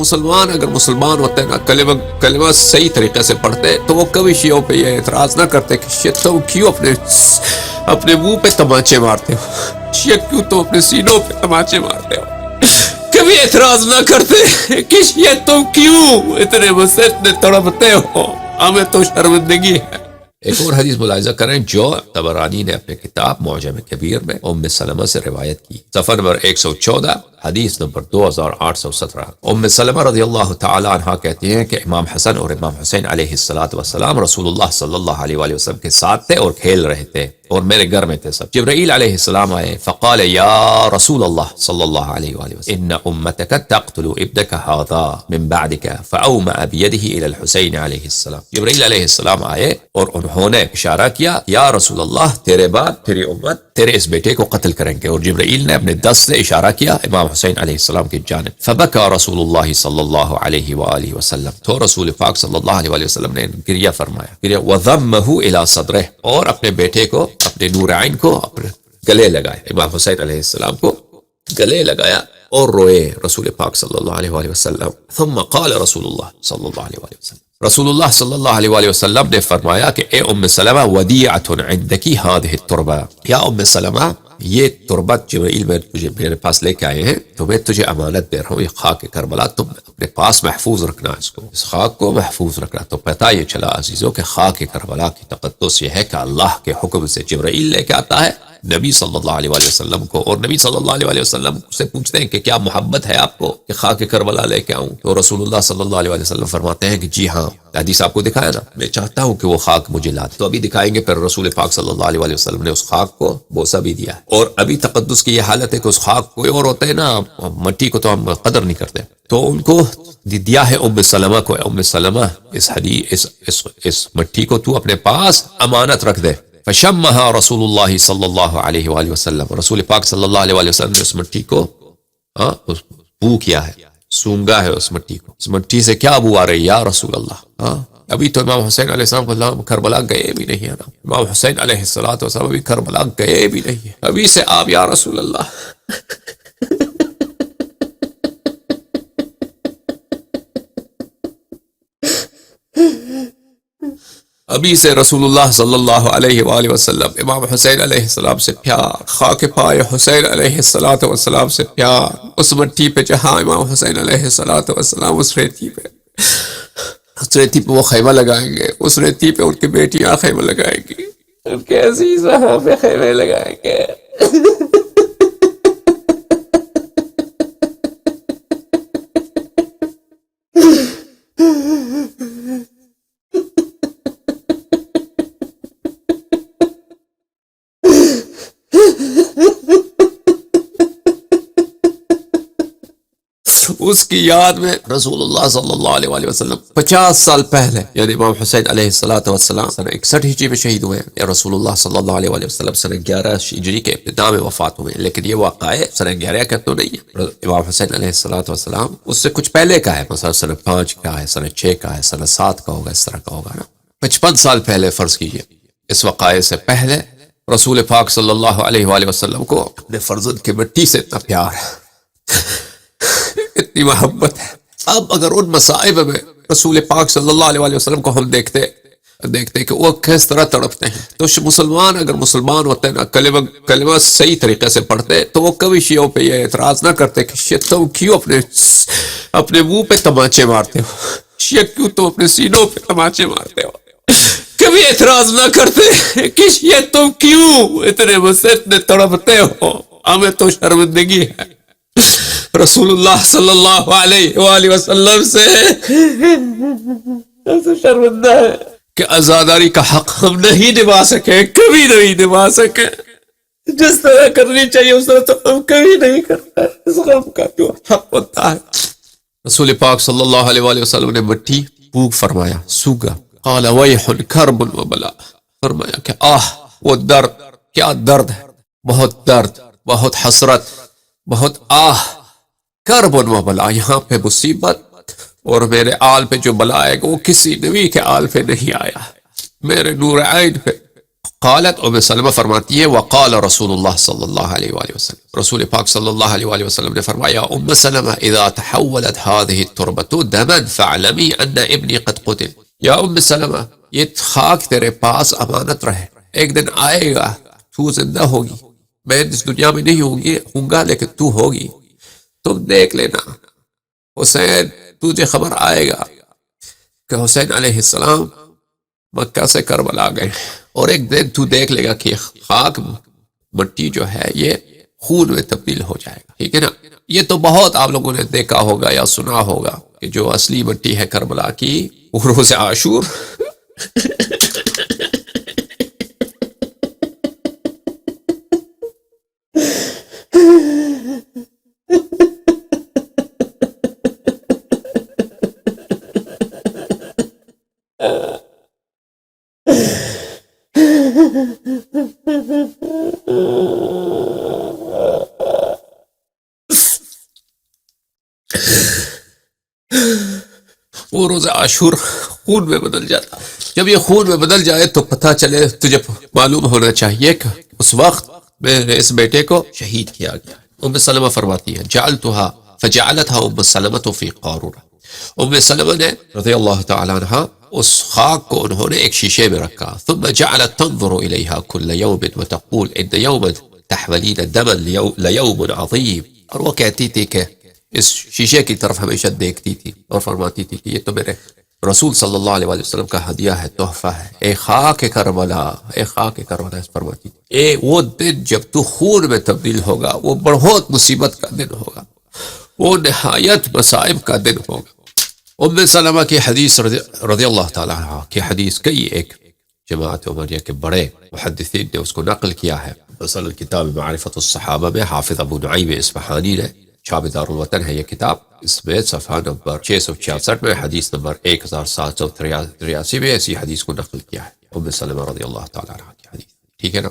مسلمان اگر مسلمان ہوتے نا کلمہ صحیح طریقے سے پڑھتے تو وہ کبھی شیعوں پہ یہ اعتراض نہ کرتے کہ شیعہ تم کیوں اپنے منہ پہ تماچے مارتے ہو، شیعہ کیوں تم اپنے سینوں پہ تماچے مارتے ہو، کبھی اعتراض نہ کرتے کہ شیعہ تم کیوں اتنے مسجد میں تڑپتے ہو، ہمیں تو شرمندگی ہے۔ ایک اور حدیث ملاحظہ کریں جو طبرانی نے اپنے کتاب معجم کبیر میں ام سلمہ سے روایت کی، صفحہ نمبر 114، حدیث نمبر 2817۔ ام سلمہ رضی اللہ تعالی عنہ کہتی ہیں کہ امام حسن اور امام حسین علیہ السلام رسول اللہ صلی اللہ علیہ وآلہ وسلم کے ساتھ تھے اور کھیل رہے تھے اور میرے گھر میں تھے سب۔ جبرائیل علیہ السلام آئے فقال یا رسول اللہ صلی اللہ علیہ وآلہ وسلم ان امتك تقتل ابنك هذا من بعدك فاومأ بيده الى الحسین علیہ السلام۔ جبرائیل علیہ السلام آئے اور انہوں نے اشارہ کیا یا رسول اللہ تیرے بعد تیری امت تیرے اس بیٹے کو قتل کریں گے، اور جبرائیل نے اپنے دست سے اشارہ کیا امام حسین علیہ السلام کی جانب۔ فبکا رسول اللہ صلی اللہ علیہ وآلہ وسلم، تو رسول پاک صلی اللہ علیہ وآلہ وسلم نے گریہ فرمایا، وضمہ الی صدرہ، اور اپنے بیٹے کو اپنے نور عین کو اپنے گلے لگائے، امام حسین علیہ السلام کو گلے لگایا اور روئے رسول پاک صلی اللہ علیہ وآلہ وسلم۔ ثم قال رسول اللہ صلی اللہ علیہ وآلہ وسلم، رسول اللہ صلی اللہ علیہ وآلہ وسلم نے فرمایا کہ اے ام سلمہ ودیعۃ عندکی هذه التربہ، یا ام سلمہ یہ تربت جبرائیل میں تجھے میرے پاس لے کے آئے ہیں تو میں تجھے امانت دے رہا ہوں، یہ خاک کربلا تم اپنے پاس محفوظ رکھنا، اس خاک کو محفوظ رکھنا۔ تو پتہ یہ چلا عزیزوں کہ خاک کربلا کی تقدس یہ ہے کہ اللہ کے حکم سے جبرائیل لے کے آتا ہے نبی صلی اللہ علیہ وآلہ وسلم کو، اور نبی صلی اللہ علیہ وآلہ وسلم سے پوچھتے ہیں کہ کیا محبت ہے آپ کو کہ خاک کربلا لے کے آؤں؟ تو رسول اللہ صلی اللہ علیہ وآلہ وسلم فرماتے ہیں کہ جی ہاں، حدیث آپ کو دکھایا نا، میں چاہتا ہوں کہ وہ خاک مجھے لا دے۔ تو ابھی دکھائیں گے، پھر رسول پاک صلی اللہ علیہ وآلہ وسلم نے اس خاک کو بوسہ بھی دیا ہے، اور ابھی تقدس کی یہ حالت ہے کہ اس خاک کوئی اور ہوتا ہے نا، مٹی کو تو ہم قدر نہیں کرتے، تو ان کو دیا ہے ام سلمہ کو، ام سلمہ اس مٹی کو تو اپنے پاس امانت رکھ دے۔ فشمہا رسول اللہ صلی اللہ علیہ وآلہ وسلم، رسول پاک صلی اللہ علیہ وآلہ وسلم نے اس مٹی کو بو کیا ہے، سونگا ہے اس مٹی کو، اس مٹی سے کیا بو آ رہی یا رسول اللہ؟ ابھی تو امام حسین علیہ السلام کو اللہ کربلا گئے بھی نہیں ہے نا، امام حسین علیہ السلام ابھی کربلا گئے بھی نہیں ہے، ابھی سے آپ یا رسول اللہ۔ ابھی سے رسول اللہ صلی اللہ علیہ وآلہ وسلم امام حسین علیہ السلام سے پیار، خاک پائے حسین علیہ السلام سے پیار، اس مٹی پہ جہاں امام حسین علیہ السلام اس ریتی پہ وہ خیمہ لگائیں گے، اس ریتی پہ ان کی بیٹیاں خیمہ لگائیں گی، ان کے عزیز وہاں پہ خیمے لگائیں گے۔ اس کی یاد میں رسول اللہ صلی اللہ علیہ وآلہ وسلم 50 سال پہلے، یعنی امام حسین علیہ السلام سنہ 61 ہجری میں شہید ہوئے ہیں، رسول اللہ صلی اللہ علیہ وآلہ وسلم سنہ 11 ہجری کے ابتدا میں وفات ہوئے، لیکن یہ واقعہ سنہ 11 کا تو نہیں ہے، امام حسین علیہ السلام اس سے کچھ پہلے کا ہے، مثلا سنہ 5 کا ہے، سنہ 6 کا ہے، سنہ 7 کا ہوگا، اس طرح کا ہوگا نا، 55 سال پہلے فرض کیجئے، اس واقعے سے پہلے رسول پاک صلی اللہ علیہ وآلہ وسلم کو اپنے فرزند کی مٹی سے اتنا پیار ہے، اتنی محبت ہے۔ اب اگر ان مصائب میں رسول پاک صلی اللہ علیہ وآلہ وسلم کو ہم دیکھتے کہ وہ کس طرح تڑپتے ہیں، تو مسلمان اگر مسلمان ہوتے نا کلمہ صحیح طریقے سے پڑھتے تو وہ کبھی شیعوں پہ یہ اعتراض نہ کرتے کہ شیعہ تم کیوں اپنے منہ پہ تماچے مارتے ہو، شیعہ کیوں تم اپنے سینوں پہ تماچے مارتے ہو، کبھی اعتراض نہ کرتے کہ شیعہ تم کیوں اتنے مسجد میں تڑپتے ہو، ہمیں تو شرمندگی ہے رسول اللہ صلی اللہ علیہ وآلہ وسلم سے شرمندہ ہے کہ عزاداری کا حق ہم نہیں نبھا سکے، کبھی نہیں نبھا سکے، جس طرح کرنی چاہیے اس طرح تو ہم کبھی نہیں کرتا، اس غم کا جو حق ہوتا ہے۔ رسول پاک صلی اللہ علیہ وآلہ وسلم نے مٹی پھونک فرمایا، سوگا، قال ویح کرب و بلا، فرمایا کہ وہ درد، کیا درد ہے، بہت درد، بہت حسرت، بہت کرب و بلا، یہاں پہ مصیبت اور میرے آل پہ جو بلا آئے گا وہ کسی نبی کے آل پہ نہیں آیا، میرے نور عین پہ قالت ام سلمہ فرماتی ہے وقال رسول اللہ صلی اللہ علیہ وآلہ وسلم، رسول پاک صلی اللہ علیہ وآلہ وسلم نے فرمایا ام سلمہ اذا تحولت هذه التربة دما فاعلمي ان ابني قد قتل، یا ام سلمہ یہ خاک تیرے پاس امانت رہے، ایک دن آئے گا تو زندہ ہوگی، میں اس دنیا میں نہیں ہوں گا لیکن تو ہوگی، تم دیکھ لینا حسین، تجھے خبر آئے گا کہ حسین علیہ السلام مکہ سے کربلا گئے، اور ایک دن تو دیکھ لے گا کہ خاک مٹی جو ہے یہ خون میں تبدیل ہو جائے گا، ٹھیک ہے نا۔ یہ تو بہت آپ لوگوں نے دیکھا ہوگا یا سنا ہوگا کہ جو اصلی مٹی ہے کربلا کی وہ روز عاشور وہ روز عاشور خون میں بدل جاتا، جب یہ خون میں بدل جائے تو پتہ چلے، تجھے معلوم ہونا چاہیے کہ اس وقت میرے اس بیٹے کو شہید کیا گیا۔ ام سلمہ فرماتی ہے جعلتها فجعلتها ام سلمہ فی قارورہ، ام سلمہ نے رضی اللہ تعالی عنہ اس خاک کو انہوں نے ایک شیشے میں رکھا، ثم جعلت تنظر الیہا کل یوم وتقول ان یوم تحولین دما لیوم عظیم، اور وہ کہتی تھی کہ اس شیشے کی طرف ہمیشہ دیکھتی تھی اور فرماتی تھی کہ یہ تو میرے رسول صلی اللہ علیہ وسلم کا ہدیہ ہے، تحفہ ہے، اے خاک کربلا، اے خاک کربلا، فرماتی تھی اے وہ دن جب تو خون میں تبدیل ہوگا وہ بہت مصیبت کا دن ہوگا، وہ نہایت مصائب کا دن ہوگا۔ ام سلمہ کی حدیث رضی اللہ تعالیٰ عنہ کی حدیث کئی ایک جماعت عمریہ کے بڑے محدثین نے اس کو نقل کیا ہے، مثلا کتاب معرفت الصحابہ میں حافظ ابو نعیم اصفہانی نے، شعب دار الوطن ہے یہ کتاب، اس میں صفحہ نمبر 666 میں حدیث نمبر 1783 میں ایسی حدیث کو نقل کیا ہے، ام سلمہ رضی اللہ تعالیٰ عنہ کی حدیث، ٹھیک ہے نا۔